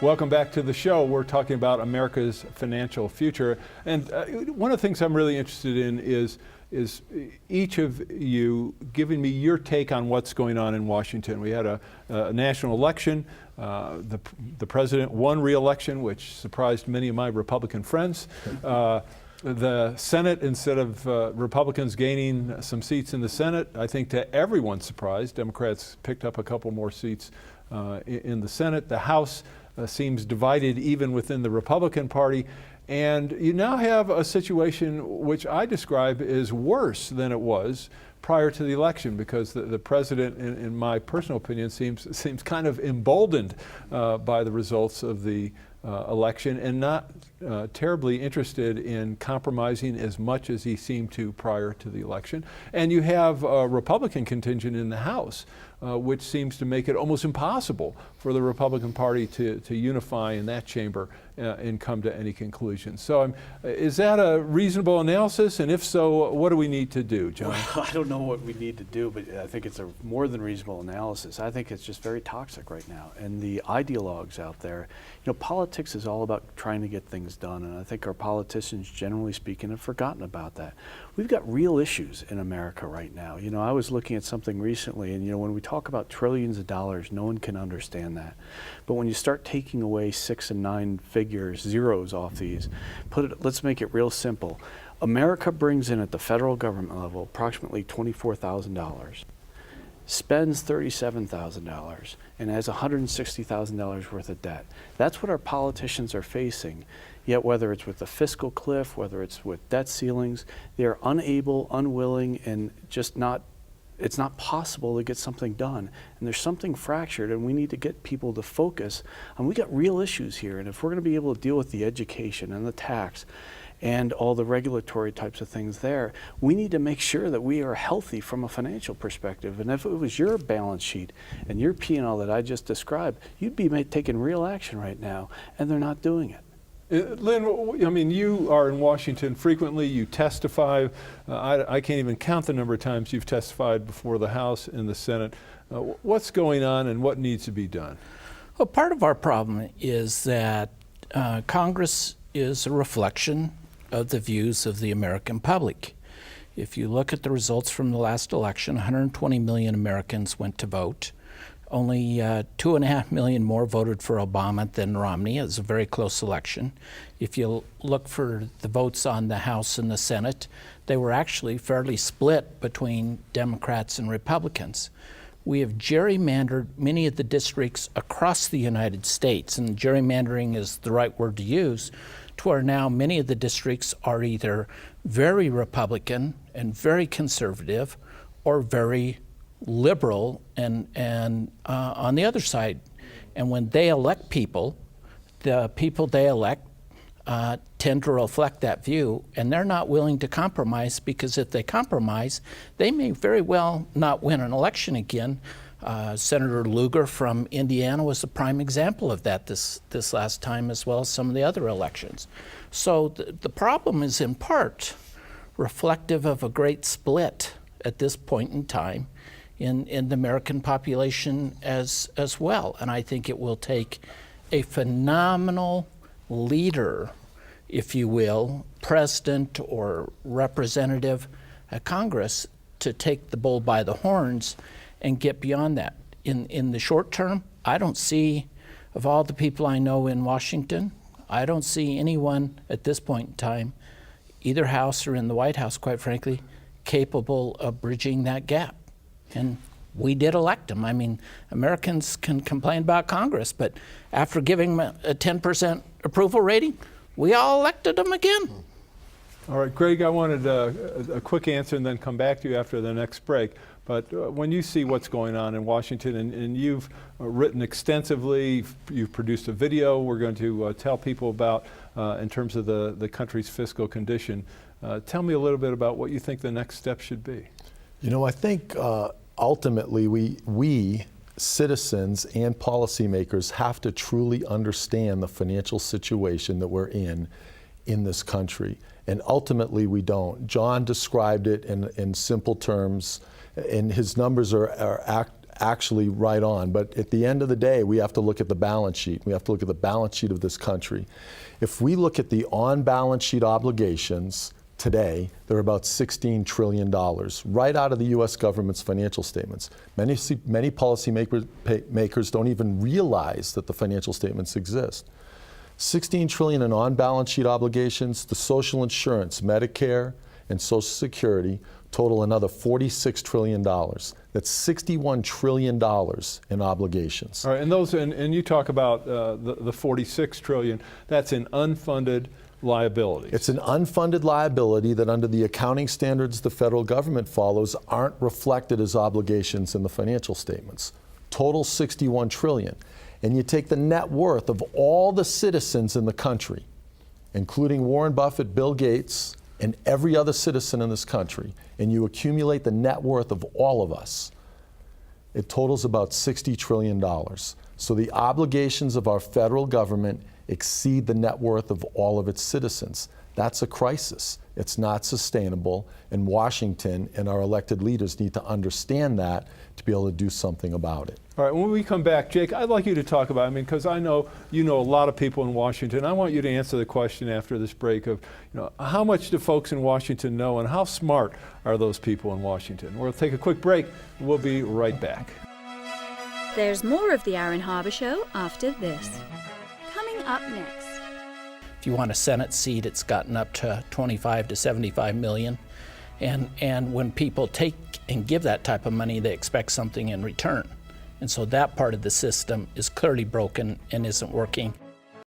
Welcome back to the show. We're talking about America's financial future. And one of the things I'm really interested in is each of you giving me your take on what's going on in Washington. We had a national election. The president won re-election, which surprised many of my Republican friends. The Senate, instead of Republicans gaining some seats in the Senate, I think to everyone's surprise, Democrats picked up a couple more seats in the Senate. The House seems divided even within the Republican Party. And you now have a situation which I describe as worse than it was prior to the election, because the president, in my personal opinion, seems kind of emboldened by the results of the election and not terribly interested in compromising as much as he seemed to prior to the election. And you have a Republican contingent in the House, which seems to make it almost impossible for the Republican Party to unify in that chamber and come to any conclusion. So is that a reasonable analysis? And if so, what do we need to do, John? Well, I don't know what we need to do, but I think it's a more than reasonable analysis. I think it's just very toxic right now. And the ideologues out there, politics is all about trying to get things done. And I think our politicians, generally speaking, have forgotten about that. We've got real issues in America right now. I was looking at something recently, and when we talk about trillions of dollars, no one can understand that. But when you start taking away 6 and 9 figures, zeros off these, let's make it real simple. America brings in at the federal government level approximately $24,000, spends $37,000, and has $160,000 worth of debt. That's what our politicians are facing. Yet whether it's with the fiscal cliff, whether it's with debt ceilings, they're unable, unwilling, and it's not possible to get something done. And there's something fractured, and we need to get people to focus. And we got real issues here, and if we're going to be able to deal with the education and the tax and all the regulatory types of things there, we need to make sure that we are healthy from a financial perspective. And if it was your balance sheet and your P&L that I just described, you'd be taking real action right now, and they're not doing it. Lynn, you are in Washington frequently. You testify. I can't even count the number of times you've testified before the House and the Senate. What's going on and what needs to be done? Well, part of our problem is that Congress is a reflection of the views of the American public. If you look at the results from the last election, 120 million Americans went to vote. Only 2.5 million more voted for Obama than Romney. It was a very close election. If you look for the votes on the House and the Senate, they were actually fairly split between Democrats and Republicans. We have gerrymandered many of the districts across the United States, and gerrymandering is the right word to use, to where now many of the districts are either very Republican and very conservative or very liberal and on the other side. And when they elect people, the people they elect tend to reflect that view, and they're not willing to compromise, because if they compromise, they may very well not win an election again. Senator Lugar from Indiana was a prime example of that this last time, as well as some of the other elections. So the problem is in part reflective of a great split at this point in time in the American population as well. And I think it will take a phenomenal leader, if you will, president or representative at Congress, to take the bull by the horns and get beyond that. In the short term, I don't see, of all the people I know in Washington, I don't see anyone at this point in time, either House or in the White House, quite frankly, capable of bridging that gap. And we did elect them. I mean, Americans can complain about Congress, but after giving them a 10% approval rating, we all elected them again. All right, Greg, I wanted a quick answer and then come back to you after the next break. But when you see what's going on in Washington, and you've written extensively, you've produced a video we're going to tell people about in terms of the country's fiscal condition. Tell me a little bit about what you think the next step should be. I think ultimately we citizens and policymakers have to truly understand the financial situation that we're in this country. And ultimately we don't. John described it in simple terms, and his numbers are actually right on. But at the end of the day, we have to look at the balance sheet. We have to look at the balance sheet of this country. If we look at the on-balance sheet obligations today, they're about $16 trillion, right out of the U.S. government's financial statements. Many policymakers don't even realize that the financial statements exist. $16 trillion in on-balance sheet obligations, the social insurance, Medicare, and Social Security total another $46 trillion. That's $61 trillion in obligations. All right, and those, and you talk about the 46 trillion. That's an unfunded liability. It's an unfunded liability that, under the accounting standards the federal government follows, aren't reflected as obligations in the financial statements. Total 61 trillion. And you take the net worth of all the citizens in the country, including Warren Buffett, Bill Gates, and every other citizen in this country, and you accumulate the net worth of all of us, it totals about $60 trillion. So the obligations of our federal government exceed the net worth of all of its citizens. That's a crisis. It's not sustainable, and Washington and our elected leaders need to understand that to be able to do something about it. All right, when we come back, Jake, I'd like you to talk about, because I know you know a lot of people in Washington. I want you to answer the question after this break of, how much do folks in Washington know, and how smart are those people in Washington? We'll take a quick break. We'll be right back. There's more of the Aaron Harber Show after this. Coming up next. If you want a Senate seat, it's gotten up to 25 to 75 million. And when people take and give that type of money, they expect something in return. And so that part of the system is clearly broken and isn't working.